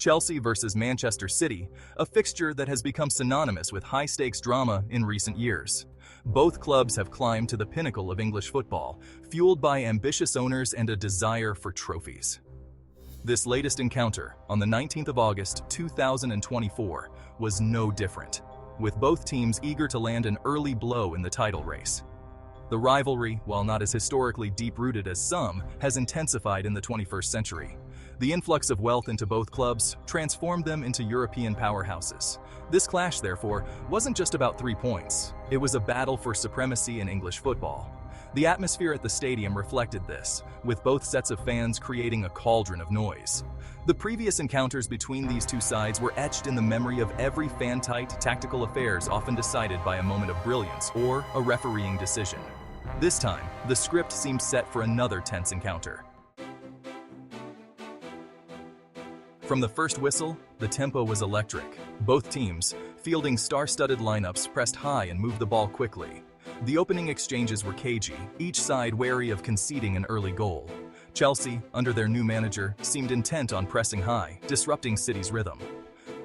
Chelsea versus Manchester City, a fixture that has become synonymous with high-stakes drama in recent years. Both clubs have climbed to the pinnacle of English football, fueled by ambitious owners and a desire for trophies. This latest encounter, on the 19th of August 2024, was no different, with both teams eager to land an early blow in the title race. The rivalry, while not as historically deep-rooted as some, has intensified in the 21st century. The influx of wealth into both clubs transformed them into European powerhouses. This clash, therefore, wasn't just about 3 points. It was a battle for supremacy in English football. The atmosphere at the stadium reflected this, with both sets of fans creating a cauldron of noise. The previous encounters between these two sides were etched in the memory of every fan. Tight tactical affairs often decided by a moment of brilliance or a refereeing decision. This time, the script seemed set for another tense encounter. From the first whistle, the tempo was electric. Both teams, fielding star-studded lineups, pressed high and moved the ball quickly. The opening exchanges were cagey, each side wary of conceding an early goal. Chelsea, under their new manager, seemed intent on pressing high, disrupting City's rhythm.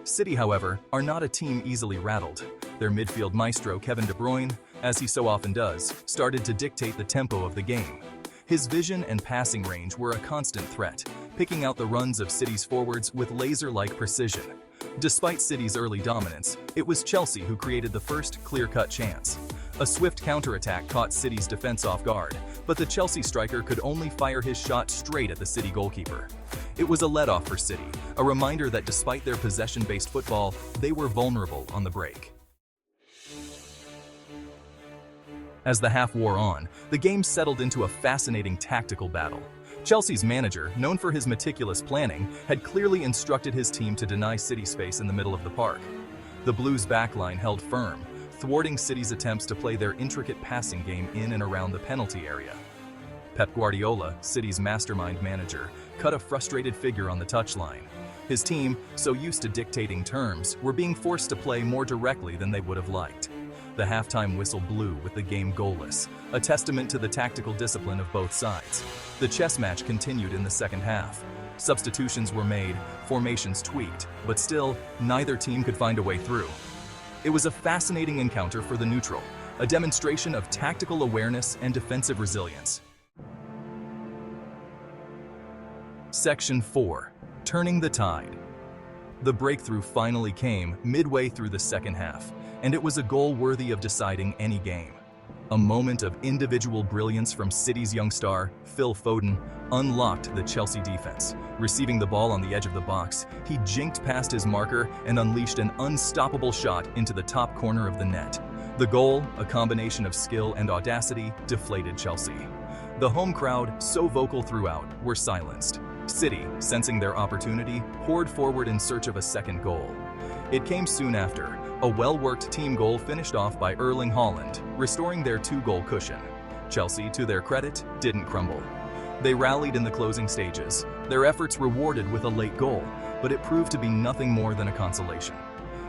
City, however, are not a team easily rattled. Their midfield maestro, Kevin De Bruyne, as he so often does, started to dictate the tempo of the game. His vision and passing range were a constant threat, picking out the runs of City's forwards with laser-like precision. Despite City's early dominance, it was Chelsea who created the first clear-cut chance. A swift counterattack caught City's defense off guard, but the Chelsea striker could only fire his shot straight at the City goalkeeper. It was a let-off for City, a reminder that despite their possession-based football, they were vulnerable on the break. As the half wore on, the game settled into a fascinating tactical battle. Chelsea's manager, known for his meticulous planning, had clearly instructed his team to deny City space in the middle of the park. The Blues' backline held firm, thwarting City's attempts to play their intricate passing game in and around the penalty area. Pep Guardiola, City's mastermind manager, cut a frustrated figure on the touchline. His team, so used to dictating terms, were being forced to play more directly than they would have liked. The halftime whistle blew with the game goalless, a testament to the tactical discipline of both sides. The chess match continued in the second half. Substitutions were made, formations tweaked, but still, neither team could find a way through. It was a fascinating encounter for the neutral, a demonstration of tactical awareness and defensive resilience. Section 4. Turning the tide. The breakthrough finally came midway through the second half, and it was a goal worthy of deciding any game. A moment of individual brilliance from City's young star, Phil Foden, unlocked the Chelsea defense. Receiving the ball on the edge of the box, he jinked past his marker and unleashed an unstoppable shot into the top corner of the net. The goal, a combination of skill and audacity, deflated Chelsea. The home crowd, so vocal throughout, were silenced. City, sensing their opportunity, poured forward in search of a second goal. It came soon after, a well-worked team goal finished off by Erling Haaland, restoring their 2-goal cushion. Chelsea, to their credit, didn't crumble. They rallied in the closing stages, their efforts rewarded with a late goal, but it proved to be nothing more than a consolation.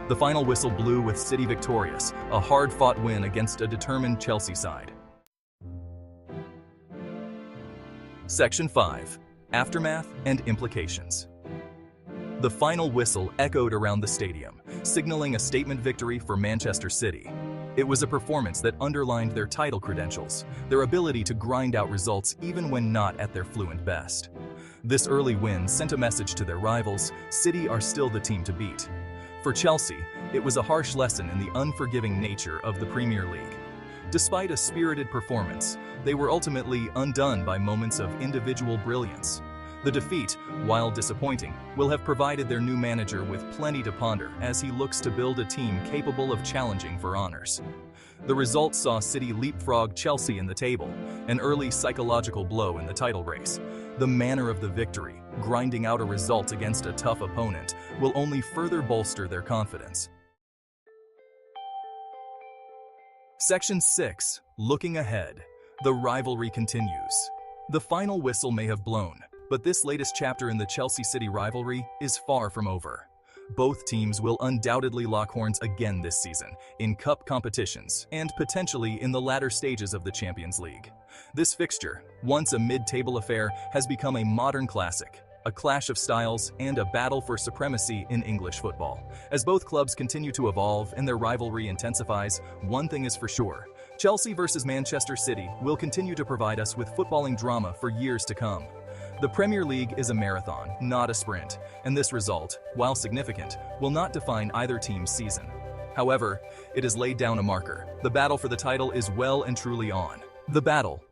The final whistle blew with City victorious, a hard-fought win against a determined Chelsea side. Section 5. Aftermath and implications. The final whistle echoed around the stadium, signaling a statement victory for Manchester City. It was a performance that underlined their title credentials, their ability to grind out results even when not at their fluent best. This early win sent a message to their rivals: City are still the team to beat. For Chelsea, it was a harsh lesson in the unforgiving nature of the Premier League. Despite a spirited performance, they were ultimately undone by moments of individual brilliance. The defeat, while disappointing, will have provided their new manager with plenty to ponder as he looks to build a team capable of challenging for honors. The result saw City leapfrog Chelsea in the table, an early psychological blow in the title race. The manner of the victory, grinding out a result against a tough opponent, will only further bolster their confidence. Section 6. Looking ahead. The rivalry continues. The final whistle may have blown, but this latest chapter in the Chelsea-City rivalry is far from over. Both teams will undoubtedly lock horns again this season, in cup competitions, and potentially in the latter stages of the Champions League. This fixture, once a mid-table affair, has become a modern classic, a clash of styles, and a battle for supremacy in English football. As both clubs continue to evolve and their rivalry intensifies, one thing is for sure. Chelsea versus Manchester City will continue to provide us with footballing drama for years to come. The Premier League is a marathon, not a sprint, and this result, while significant, will not define either team's season. However, it has laid down a marker. The battle for the title is well and truly on. The battle,